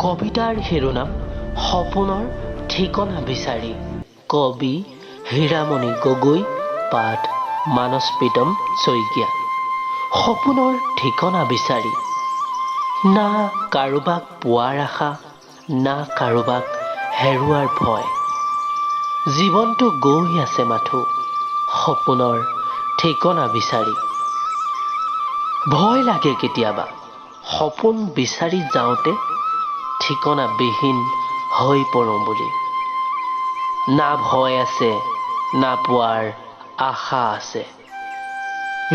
কবিতাৰ শিৰোনাম সপোনৰ ঠিকনা বিচাৰি। কবি হীৰামণি গগৈ, পাঠ মানস প্ৰীতম শইকীয়া। সপোনৰ ঠিকনা বিচাৰি, না কাৰোবাক পোৱাৰ আশা, না কাৰোবাক হেৰুৱাৰ ভয়। জীৱনটো গৈ আছে মাথো সপোনৰ ঠিকনা বিচাৰি। ভয় লাগে কেতিয়াবা সপোন বিচাৰি যাওঁতে ঠিকনাবিহীন হৈ পৰোঁ বুলি। না ভয় আছে, না পোৱাৰ আশা আছে।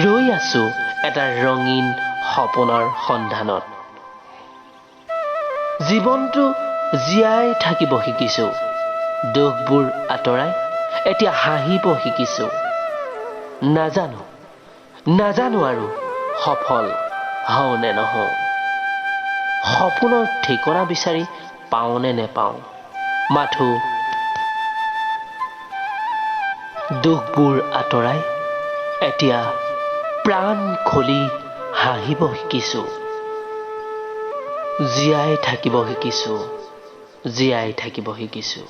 ৰৈ আছো এটা ৰঙীন সপোনৰ সন্ধানত। জীৱনটো জীয়াই থাকিব শিকিছো, দুখবোৰ আঁতৰাই এতিয়া হাঁহিব শিকিছো। নাজানো আৰু সফল হওঁ নে নহওঁ। সপোনৰ ঠিকনা বিচাৰি পাওঁ নে নেপাওঁ, মাথো দুখবোৰ আঁতৰাই এতিয়া প্ৰাণ খুলি হাঁহিব শিকিছো। জীয়াই থাকিব শিকিছো।